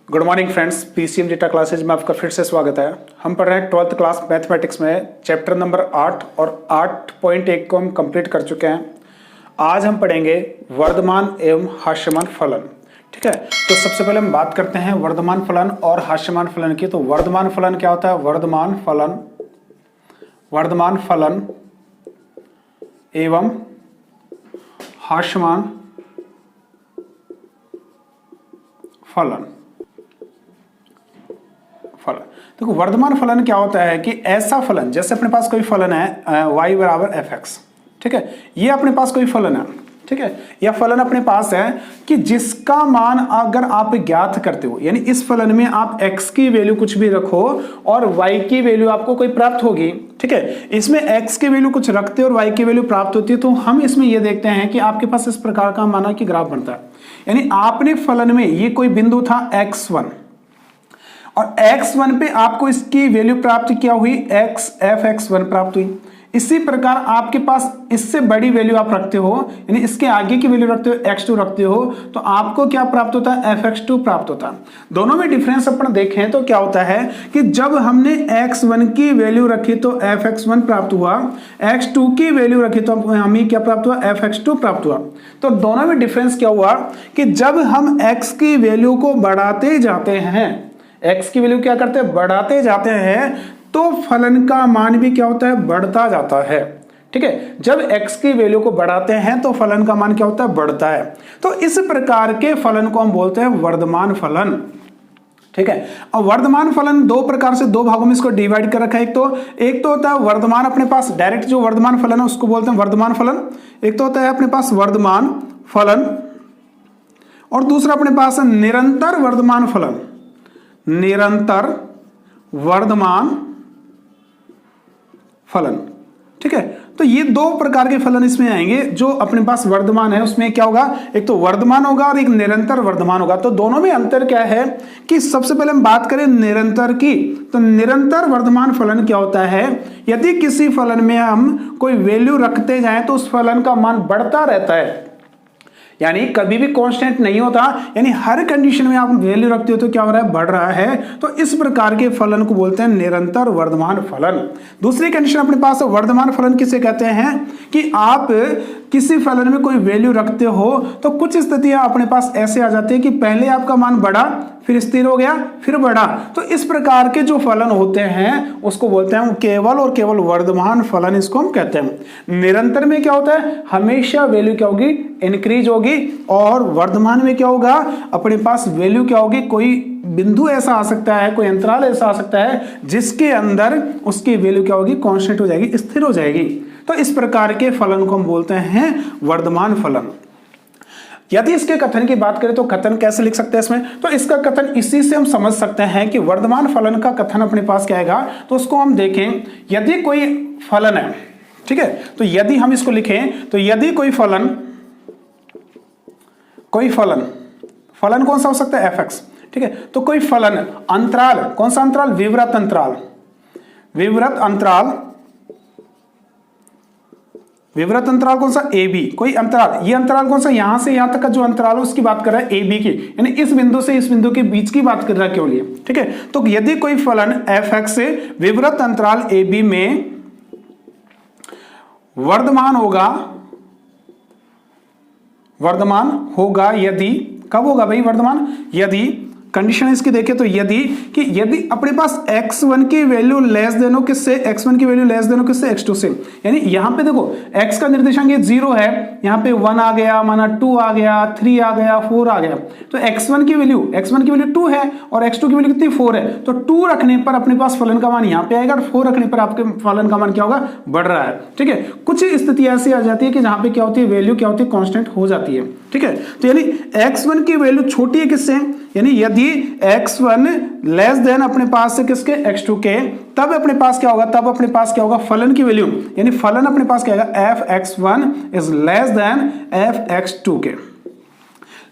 Good morning friends, PCM data classes में आपका फिर से स्वागत है। हम पढ़ रहे हैं 12th क्लास मैथमेटिक्स में चैप्टर नंबर 8 और 8.1 को हम कंप्लीट कर चुके हैं। आज हम पढ़ेंगे वर्धमान एवं हास्यमान फलन। ठीक है, तो सबसे पहले हम बात करते हैं वर्धमान फलन और हास्यमान फलन की। तो वर्धमान फलन क्या होता है? वर्धमान फलन एवं हास्यमान फलन। देखो, वर्धमान फलन क्या होता है कि ऐसा फलन, जैसे अपने पास कोई फलन है y बराबर एफ एक्स। ठीक है, ये अपने पास कोई फलन है। ठीक है, यह फलन अपने पास है कि जिसका मान अगर आप ज्ञात करते हो, यानी इस फलन में आप x की वैल्यू कुछ भी रखो और y की वैल्यू आपको कोई प्राप्त होगी। ठीक है, इसमें x की वैल्यू कुछ रखते और y की वैल्यू प्राप्त होती है, तो हम इसमें यह देखते हैं कि आपके पास इस प्रकार का माना कि ग्राफ बनता है। यानी आपने फलन में ये कोई बिंदु था x1 और x1 पे आपको इसकी वैल्यू प्राप्त क्या हुई? f(x1) प्राप्त हुई। इसी प्रकार आपके पास इससे बड़ी वैल्यू आप रखते हो, यानी इसके आगे की वैल्यू रखते हो, x2 रखते हो, तो आपको क्या प्राप्त होता है? fx2 प्राप्त होता है। दोनों में डिफरेंस अपन देखें तो क्या होता है कि जब हमने x1 की वैल्यू रखी तो fx1 प्राप्त हुआ, x2 की वैल्यू रखी तो हमें क्या प्राप्त हुआ? fx2 प्राप्त हुआ। तो दोनों में डिफरेंस क्या हुआ कि जब हम x की वैल्यू को बढ़ाते जाते हैं, x की वैल्यू क्या करते हैं? बढ़ाते जाते हैं, तो फलन का मान भी क्या होता है? बढ़ता जाता है। ठीक है, जब x की वैल्यू को बढ़ाते हैं तो फलन का मान क्या होता है? बढ़ता है। तो इस प्रकार के फलन को हम बोलते हैं वर्धमान फलन। ठीक है, अब वर्धमान फलन दो प्रकार से, दो भागों में इसको डिवाइड कर रखा है। एक तो होता है वर्धमान, अपने पास डायरेक्ट जो वर्धमान फलन है उसको बोलते हैं वर्धमान फलन। एक तो होता है अपने पास वर्धमान फलन और दूसरा अपने पास है निरंतर वर्धमान फलन। निरंतर वर्धमान फलन। ठीक है, तो ये दो प्रकार के फलन इसमें आएंगे। जो अपने पास वर्धमान है उसमें क्या होगा? एक तो वर्धमान होगा और एक निरंतर वर्धमान होगा। तो दोनों में अंतर क्या है कि सबसे पहले हम बात करें निरंतर की, तो निरंतर वर्धमान फलन क्या होता है? यदि किसी फलन में हम कोई वैल्यू रखते जाएं तो उस फलन का मान बढ़ता रहता है, यानी कभी भी कांस्टेंट नहीं होता, यानी हर कंडीशन में आप वैल्यू रखते हो तो क्या हो रहा है? बढ़ रहा है। तो इस प्रकार के फलन को बोलते हैं निरंतर वर्धमान फलन। दूसरी कंडीशन अपने पास वर्धमान फलन किसे कहते हैं कि आप किसी फलन में कोई वैल्यू रखते हो तो कुछ स्थितियां अपने पास ऐसे आ जाती है कि पहले आपका मान बढ़ा, फिर स्थिर हो गया, फिर बढ़ा। तो इस प्रकार के जो फलन होते हैं उसको बोलते हैं केवल और केवल वर्धमान फलन, इसको हम कहते हैं। निरंतर में क्या होता है? हमेशा वैल्यू क्या होगी? इंक्रीज होगी। और वर्धमान में क्या होगा? अपने पास वैल्यू क्या होगी? कोई बिंदु ऐसा आ सकता है, कोई अंतराल ऐसा आ सकता है जिसके अंदर उसकी वैल्यू क्या होगी? कांस्टेंट हो जाएगी, स्थिर हो जाएगी। तो इस प्रकार के फलन को हम बोलते हैं वर्धमान फलन। यदि इसके कथन की बात करें तो कथन कैसे लिख सकते हैं इसमें? तो इसका कथन इसी से हम समझ सकते हैं कि वर्धमान फलन का कथन अपने पास क्या आएगा। तो उसको हम देखें, यदि कोई फलन है, ठीक है, तो यदि हम इसको लिखें तो यदि कोई फलन फलन कौन सा हो सकता है? fx। ठीक है, तो कोई फलन अंतराल, कौन सा अंतराल? विवृत अंतराल। विवृत अंतराल कौन सा? AB। कोई अंतराल, ये अंतराल कौन सा? यहां से यहां तक का जो अंतराल है उसकी बात कर रहा है AB की, यानी इस बिंदु से इस बिंदु के बीच की बात कर रहा है केवल ये। ठीक है, तो यदि कोई फलन fx से विवृत अंतराल AB में वर्धमान होगा, यदि, कब होगा भाई वर्धमान? यदि कंडीशन इसकी देखें तो यदि अपने पास x1 की वैल्यू लेस देन हो किससे? x1 की वैल्यू लेस देन हो किससे? x2 से। यानी यहां पे देखो x का निर्देशांक ये 0 है, यहां पे 1 आ गया, माना 2 आ गया, 3 आ गया, 4 आ गया। तो x1 की वैल्यू 2 है और x2 की वैल्यू कितनी? 4 है। तो 2 रखने पर अपने पास फलन का मान यहां पे आएगा और 4 रखने पर आपके फलन का मान क्या होगा? बढ़ रहा है। ठीक है, कुछ स्थिति ऐसी आ जाती है कि जहां पे क्या होती है? वैल्यू क्या होती है? कांस्टेंट हो जाती है। ठीक है, तो यानी x1 की वैल्यू छोटी है किससे? यानी यदि x1 लेस देन अपने पास से किसके? x2 के, तब अपने पास क्या होगा? फलन की वैल्यू, यानी फलन अपने पास क्या आएगा? fx1 is less than fx2 के।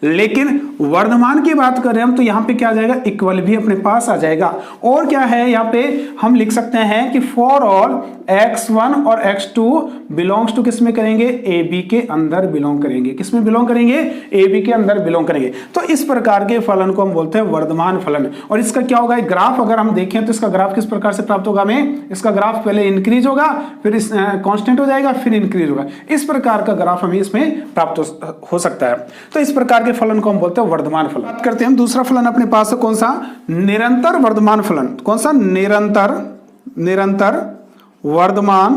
लेकिन वर्धमान की बात करें हम तो यहाँ पे क्या आ जाएगा, इक्वल भी अपने पास आ जाएगा। और क्या है यहाँ पे हम लिख सकते हैं कि फॉर ऑल x1 और x2 बिलोंग्स टू किस में करेंगे, ए बी के अंदर बिलोंग करेंगे। किस में बिलोंग करेंगे, ए बी के अंदर बिलोंग करेंगे। तो इस प्रकार के फलन को हम बोलते हैं वर्धमान फलन। और इसका क्या होगा, एक ग्राफ अगर हम देखें तो इसका ग्राफ किस प्रकार से प्राप्त होगा हमें, इसका ग्राफ पहले इंक्रीज होगा, फिर कांस्टेंट हो जाएगा, फिर इंक्रीज होगा। इस प्रकार का ग्राफ हमें इसमें प्राप्त हो सकता है। तो इस प्रकार के फलन को हम बोलते हैं वर्धमान फलन। बात करते हैं हम दूसरा फलन अपने पास है, कौन सा, निरंतर वर्धमान फलन। कौन सा, निरंतर वर्धमान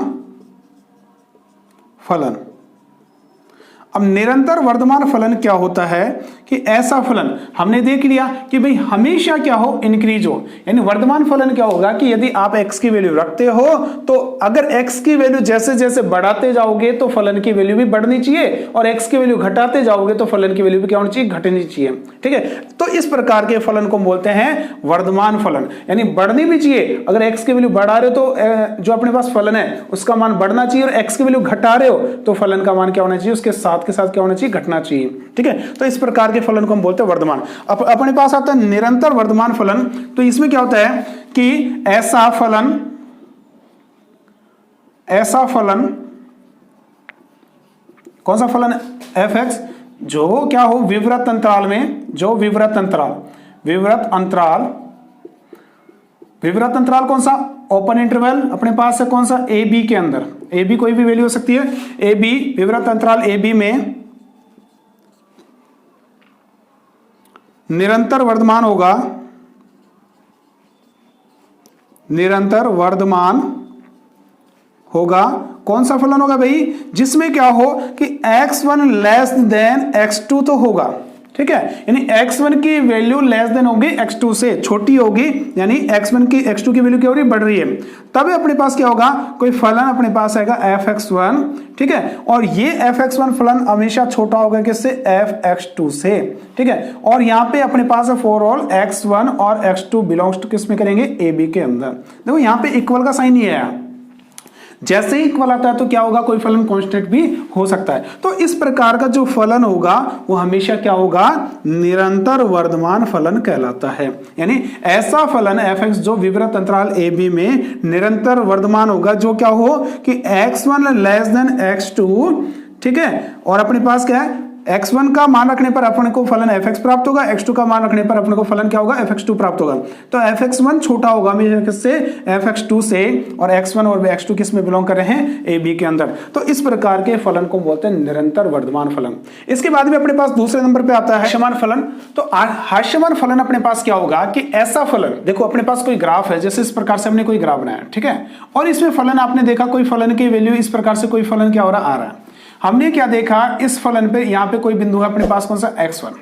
फलन। अब निरंतर वर्धमान फलन क्या होता है कि ऐसा फलन हमने देख लिया कि भाई हमेशा क्या हो, इंक्रीज हो। यानी वर्धमान फलन क्या होगा कि यदि आप x की वैल्यू रखते हो तो अगर x की वैल्यू जैसे जैसे बढ़ाते जाओगे तो फलन की वैल्यू भी बढ़नी चाहिए, और x की वैल्यू घटाते जाओगे तो फलन की वैल्यू भी क्या होनी चाहिए, घटनी चाहिए। ठीक है, तो इस प्रकार के फलन को बोलते हैं वर्धमान फलन। यानी बढ़नी भी चाहिए, अगर x की वैल्यू बढ़ा रहे हो तो जो अपने पास फलन है उसका मान बढ़ना चाहिए, और x की वैल्यू घटा रहे हो तो फलन का मान क्या होना चाहिए, उसके साथ के साथ क्या होना चाहिए, घटना चाहिए। ठीक है, तो इस प्रकार के फलन को हम बोलते हैं वर्धमान। अपने पास आता है निरंतर वर्धमान फलन। तो इसमें क्या होता है कि ऐसा फलन कौन सा फलन है, f(x) जो क्या हो, विवृत अंतराल में, जो विवृत अंतराल कौन सा, ओपन इंटरवल अपने पास है कौन सा, ए बी के अंदर। ए बी कोई भी वैल्यू हो सकती है, ए बी विवृत अंतराल ए बी में निरंतर वर्धमान होगा, निरंतर वर्धमान होगा। कौन सा फलन होगा भाई, जिसमें क्या हो कि x1 लेस देन x2 तो होगा। ठीक है, यानी x1 की वैल्यू लेस देन होगी x2 से, छोटी होगी, यानी x2 की वैल्यू क्या हो रही है, बढ़ रही है। तब अपने पास क्या होगा, कोई फलन अपने पास आएगा fx1। ठीक है, और ये fx1 फलन हमेशा छोटा होगा किससे, fx2 से। ठीक है, और यहां पे अपने पास है फॉर ऑल x1 और x2 बिलोंग्स टू किस में करेंगे, ए बी के अंदर। देखो यहां पे इक्वल का साइन नहीं है, जैसे ही इक्वल आता है तो क्या होगा, कोई फलन कांस्टेंट भी हो सकता है। तो इस प्रकार का जो फलन होगा वो हमेशा क्या होगा, निरंतर वर्धमान फलन कहलाता है। यानी ऐसा फलन f(x) जो विवृत अंतराल ए बी में निरंतर वर्धमान होगा, जो क्या हो कि x1 लेस देन x2। ठीक है, और अपने पास क्या है, x1 का मान रखने पर अपने को फलन f(x) प्राप्त होगा, x2 का मान रखने पर अपने को फलन क्या होगा, f(x2) प्राप्त होगा। तो f(x1) छोटा होगा हमेशा किससे, f(x2) से, और x1 और x2 किस में बिलोंग कर रहे हैं, ए बी के अंदर। तो इस प्रकार के फलन को बोलते हैं निरंतर वर्धमान फलन। इसके बाद में अपने पास दूसरे नंबर पे आता है हास्यमान फलन। तो हास्यमान फलन अपने पास क्या होगा कि ऐसा फलन, देखो अपने पास कोई ग्राफ है, जैसे इस प्रकार से हमने कोई ग्राफ बनाया, ठीक है, और इसमें फलन आपने देखा, कोई फलन की वैल्यू इस प्रकार से कोई फलन क्या हो रहा, आ रहा है। हमने क्या देखा, इस फलन पे यहाँ पे कोई बिंदु है अपने पास कौन सा, x1,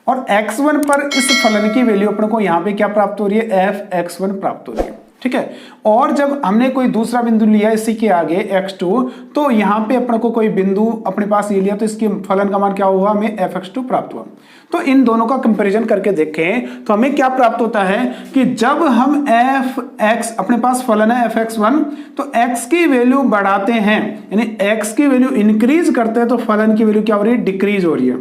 और x1 पर इस फलन की वैल्यू अपने को यहाँ पे क्या प्राप्त हो रही है, f(x1) प्राप्त हो रही है। ठीक है, और जब हमने कोई दूसरा बिंदु लिया इसी के आगे x2, तो यहाँ पे अपने को कोई बिंदु अपने पास ये लिया, तो इसके फलन का मान क्या हुआ, हमें f(x2) प्राप्त हुआ। तो इन दोनों का कंपैरिजन करके देखें तो हमें क्या प्राप्त होता है कि जब हम f(x) अपने पास फलन है f(x1), तो x की वैल्यू बढ़ाते हैं, यानी x की वैल्यू इंक्रीज करते हैं, तो फलन की वैल्यू क्या हो रही है, डिक्रीज हो रही है।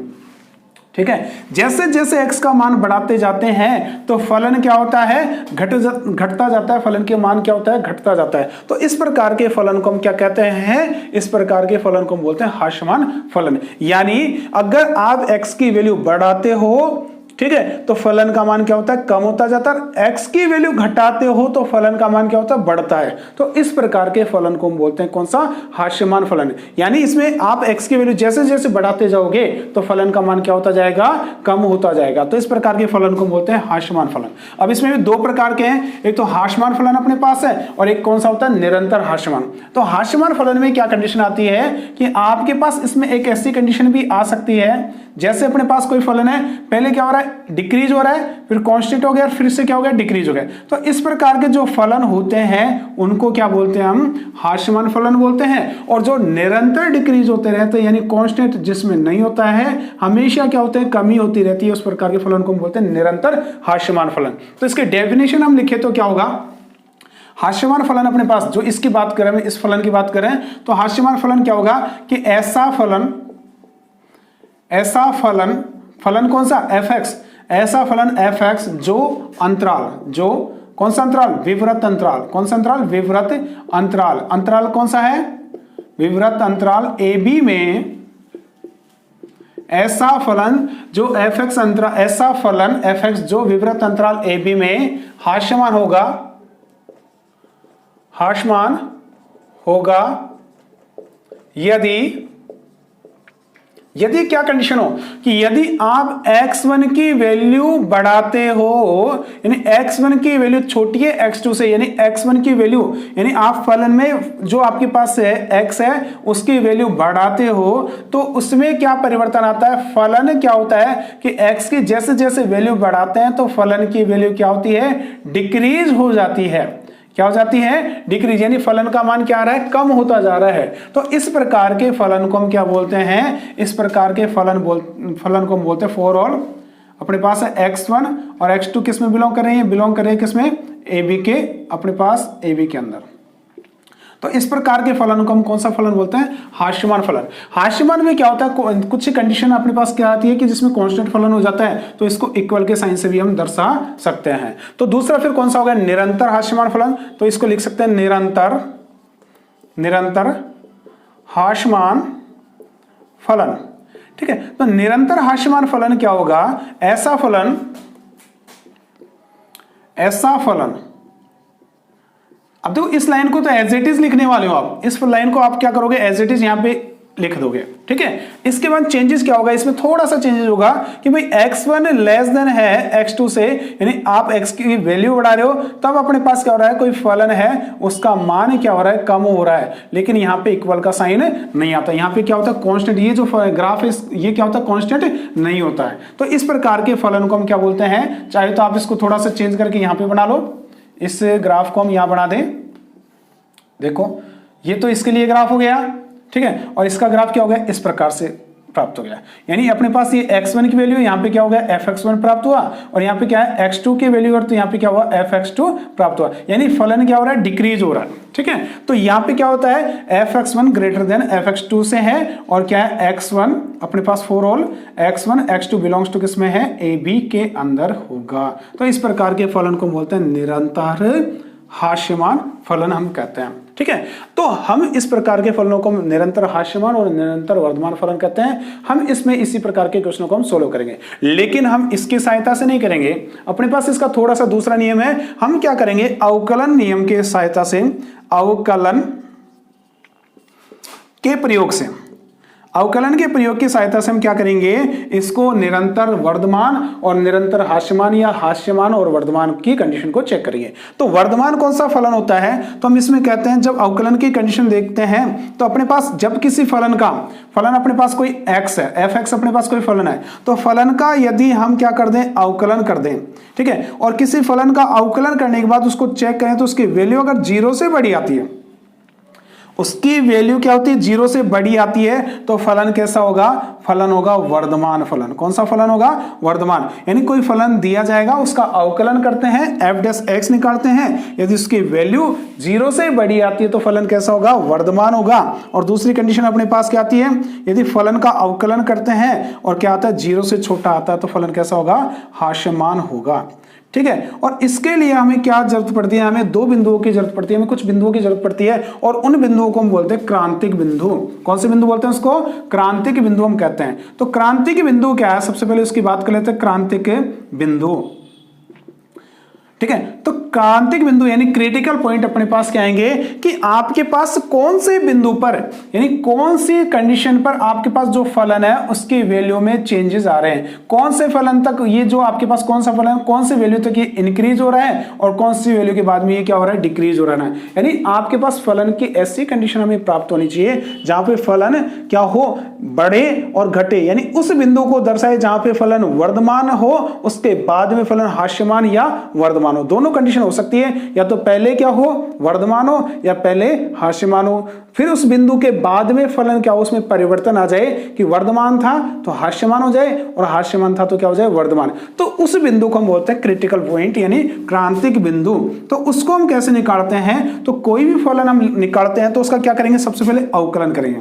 ठीक है, जैसे जैसे x का मान बढ़ाते जाते हैं तो फलन क्या होता है, घटता जाता है, फलन के मान क्या होता है, घटता जाता है। तो इस प्रकार के फलन को हम क्या कहते हैं, इस प्रकार के फलन को हम बोलते हैं हास्यमान फलन। यानी अगर आप x की वैल्यू बढ़ाते हो, ठीक है, तो फलन का मान क्या होता है, कम होता जाता है। x की वैल्यू घटाते हो तो फलन का मान क्या होता है, बढ़ता है। तो इस प्रकार के फलन को हम बोलते हैं कौन सा, हास्यमान फलन। यानी इसमें आप x की वैल्यू जैसे जैसे बढ़ाते जाओगे तो फलन का मान क्या होता जाएगा, कम होता जाएगा। तो इस प्रकार के फलन को बोलते हैं हास्यमान फलन। अब इसमें भी दो प्रकार के हैं, एक तो हास्यमान फलन अपने पास है, और एक कौन सा होता है, निरंतर हास्यमान। तो हास्यमान फलन में क्या कंडीशन आती है कि आपके पास इसमें एक ऐसी कंडीशन भी आ सकती है, जैसे अपने पास कोई फलन है, पहले क्या हो रहा है, डिक्रीज हो रहा है, फिर कांस्टेंट हो गया, फिर से क्या हो गया, डिक्रीज हो गया। तो इस प्रकार के जो फलन होते हैं उनको क्या बोलते हैं, हम हास्यमान फलन बोलते हैं। और जो निरंतर डिक्रीज होते रहते हैं, यानी कांस्टेंट जिसमें नहीं होता है, हमेशा क्या होते हैं, कमी होती रहती है, उस प्रकार के फलन को हम बोलते हैं निरंतर हास्यमान फलन। तो इसके डेफिनेशन हम लिखे तो क्या होगा, हास्यमान फलन अपने पास जो इसकी बात करें, इस फलन की बात करें, तो हास्यमान फलन क्या होगा कि ऐसा फलन फलन कौन सा, fx, ऐसा फलन fx जो अंतराल, जो कौन सा अंतराल, विवृत अंतराल, कौन सा अंतराल, विवृत अंतराल, अंतराल कौन सा है, विवृत अंतराल ab में ऐसा फलन जो fx अंतराल, ऐसा फलन fx जो विवृत अंतराल ab में हास्यमान होगा, हास्यमान होगा यदि क्या कंडीशन हो कि यदि आप x1 की वैल्यू बढ़ाते हो, यानी x1 की वैल्यू छोटी है x2 से, यानी x1 की वैल्यू, यानी आप फलन में जो आपके पास है x है उसकी वैल्यू बढ़ाते हो, तो उसमें क्या परिवर्तन आता है, फलन क्या होता है कि x की जैसे जैसे वैल्यू बढ़ाते हैं तो फलन की वैल्यू क्या होती है, डिक्रीज हो जाती है, क्या हो जाती है, डिक्रीज, यानी फलन का मान क्या आ रहा है, कम होता जा रहा है। तो इस प्रकार के फलन को हम क्या बोलते हैं, इस प्रकार के फलन को हम बोलते हैं फॉर ऑल, अपने पास है x1 और x2 किस में बिलोंग कर रहे हैं, बिलोंग कर रहे हैं किसमें, ab के, अपने पास ab के अंदर। तो इस प्रकार के फलन को हम कौन सा फलन बोलते हैं, हास्यमान फलन। हास्यमान में क्या होता है, कुछ कंडीशन अपने पास क्या आती है कि जिसमें कांस्टेंट फलन हो जाता है, तो इसको इक्वल के साइन से भी हम दर्शा सकते हैं। तो दूसरा फिर कौन सा होगा, निरंतर हास्यमान फलन, तो इसको लिख सकते हैं निरंतर हास्यमान फलन। ठीक है, तो निरंतर हास्यमान फलन क्या होगा, ऐसा फलन, अब देखो इस लाइन को तो एज इट इज लिखने वाले हो आप, इस लाइन को आप क्या करोगे, एज इट इज यहां पे लिख दोगे। ठीक है, इसके बाद चेंजेस क्या होगा, इसमें थोड़ा सा चेंजेस होगा कि भाई x1 लेस देन है x2 से, यानी आप x की वैल्यू बढ़ा रहे हो, तब अपने पास क्या हो रहा है, कोई फलन है उसका मान क्या हो रहा है, कम हो रहा है, लेकिन यहाँ पे इक्वल का साइन नहीं आता, यहाँ पे क्या होता है, कांस्टेंट, ये जो ग्राफ है ये क्या होता है, कांस्टेंट नहीं होता है। तो इस प्रकार के फलन को हम क्या बोलते हैं, चाहे तो आप इसको थोड़ा सा चेंज करके यहाँ पे बना लो, इस ग्राफ को हम यहां बना दें, देखो ये तो इसके लिए ग्राफ हो गया, ठीक है, और इसका ग्राफ क्या हो गया, इस प्रकार से प्राप्त हो गया, यानी अपने पास ये x1 की वैल्यू, यहाँ पे क्या हो गया, fx1 प्राप्त हुआ, और यहाँ पे क्या है x2 की वैल्यू, और तो यहाँ पे क्या हुआ, fx2 प्राप्त हुआ, यानी फलन क्या हो रहा है, डिक्रीज हो रहा है। ठीक है, तो यहाँ पे क्या होता है, fx1 ग्रेटर देन fx2 से है, और क्या है, x1 अपने पास for all x1 x2 belongs to किसमें है, ab के अंदर होगा। तो इस प्रकार के फलन को बोलते हैं निरंतर हास्यमान फलन हम कहते हैं। ठीक है, तो हम इस प्रकार के फलनों को निरंतर हास्यमान और निरंतर वर्धमान फलन कहते हैं। हम इसमें इसी प्रकार के क्वेश्चनों को हम सोल्व करेंगे, लेकिन हम इसकी सहायता से नहीं करेंगे, अपने पास इसका थोड़ा सा दूसरा नियम है। हम क्या करेंगे, अवकलन नियम के सहायता से, अवकलन के प्रयोग से, अवकलन के प्रयोग की सहायता से हम क्या करेंगे, इसको निरंतर वर्धमान और निरंतर हास्यमान या हास्यमान और वर्धमान की कंडीशन को चेक करेंगे। तो वर्धमान कौन सा फलन होता है, तो हम इसमें कहते हैं जब अवकलन की कंडीशन देखते हैं, तो अपने पास जब किसी फलन अपने पास कोई x है, fx अपने पास कोई फलन है, तो फलन का यदि हम क्या कर दें, अवकलन कर दें, ठीक है, और किसी फलन का अवकलन करने के बाद उसको चेक करें तो उसकी वैल्यू अगर 0 से बड़ी आती है, उसकी वैल्यू क्या होती है, 0 से बड़ी आती है, तो फलन कैसा होगा, फलन होगा वर्धमान फलन। कौन सा फलन होगा, वर्धमान, यानी कोई फलन दिया जाएगा, उसका अवकलन करते हैं, f' निकालते हैं, यदि उसकी वैल्यू 0 से बड़ी आती है तो फलन कैसा होगा, वर्धमान होगा। और दूसरी कंडीशन अपने पास क्या आती है, यदि फलन का अवकलन करते हैं और क्या आता है, 0 से छोटा आता है तो फलन कैसा होगा, हास्यमान होगा। ठीक है, और इसके लिए हमें क्या जरूरत पड़ती है, हमें 2 बिंदुओं की जरूरत पड़ती है, हमें कुछ बिंदुओं की जरूरत पड़ती है, और उन बिंदुओं को हम बोलते हैं क्रांतिक बिंदु। कौन से बिंदु बोलते हैं उसको, क्रांतिक बिंदु हम कहते हैं। तो क्रांतिक बिंदु क्या है, सबसे पहले उसकी बात कर लेते हैं, क्रांतिक बिंदु। ठीक है, तो क्रांतिक बिंदु यानी क्रिटिकल पॉइंट अपने पास क्या आएंगे कि आपके पास कौन से बिंदु पर, यानी कौन सी कंडीशन पर आपके पास जो फलन है उसकी वैल्यू में चेंजेस आ रहे हैं, कौन से फलन तक ये जो आपके पास कौन सा फलन, कौन से वैल्यू तक ये इंक्रीज हो रहा है और कौन सी वैल्यू के बाद में ये क्या हो रहा है, डिक्रीज हो रहा है। यानी आपके पास फलन की ऐसी कंडीशन हमें प्राप्त होनी चाहिए जहां पे फलन क्या हो, बढ़े और घटे, यानी उस बिंदु को दर्शाए जहां पे फलन वर्धमान हो, उसके बाद में फलन हास्यमान या वर्धमान हो। दोनों कंडीशन हो सकती है, या तो पहले क्या हो, वर्धमान हो, या पहले हास्यमान हो, फिर उस बिंदु के बाद में फलन क्या हो, उसमें परिवर्तन आ जाए कि वर्धमान था तो हास्यमान हो जाए और हास्यमान था तो क्या हो जाए, वर्धमान। तो उस बिंदु को हम बोलते हैं क्रिटिकल पॉइंट यानी क्रांतिक बिंदु। तो उसको हम कैसे निकालते हैं, तो कोई भी फलन हम निकालते हैं तो उसका क्या करेंगे, सबसे पहले अवकलन करेंगे।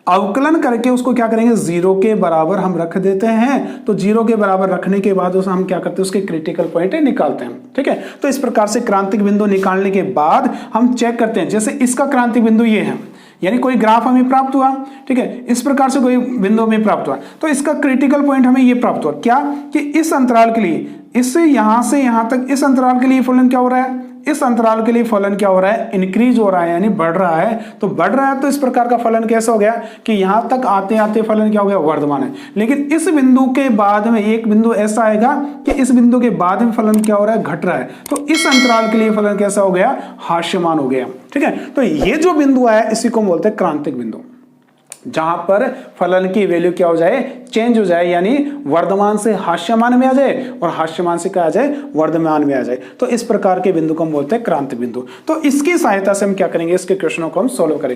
अवकलन करके उसको क्या करेंगे, 0 के बराबर हम रख देते हैं। तो 0 के बराबर रखने के बाद उसे हम क्या करते हैं, उसके क्रिटिकल पॉइंट निकालते हैं। ठीक है, तो इस प्रकार से क्रांतिक बिंदु निकालने के बाद हम चेक करते हैं, जैसे इसका क्रांतिक बिंदु ये है, यानी कोई ग्राफ हमें प्राप्त हुआ। ठीक है, इस प्रकार से कोई बिंदु हमें प्राप्त हुआ, तो इसका क्रिटिकल पॉइंट हमें ये प्राप्त हुआ क्या, कि इस अंतराल के लिए, इससे यहां से यहां तक इस अंतराल के लिए फलन क्या हो रहा है, इस अंतराल के लिए फलन क्या हो रहा है, इंक्रीज हो रहा है, यानी बढ़ रहा है। तो बढ़ रहा है तो इस प्रकार का फलन कैसा हो गया कि यहां तक आते आते फलन क्या हो गया, वर्धमान है। लेकिन इस बिंदु के बाद में एक बिंदु ऐसा आएगा कि इस बिंदु के बाद में फलन क्या हो रहा है, घट रहा है। तो इस अंतराल के लिए फलन कैसा हो गया, हास्यमान हो गया। ठीक है, तो ये जो बिंदु आया इसी को बोलते हैं क्रांतिक बिंदु, जहां पर फलन की वैल्यू क्या हो जाए, चेंज हो जाए, यानी वर्धमान से हास्यमान में आ जाए और हास्यमान से क्या आ जाए, वर्धमान में आ जाए। तो इस प्रकार के बिंदु को हम बोलते हैं क्रांतिक बिंदु। तो इसकी सहायता से हम क्या करेंगे, इसके क्वेश्चनों को हम सॉल्व करेंगे।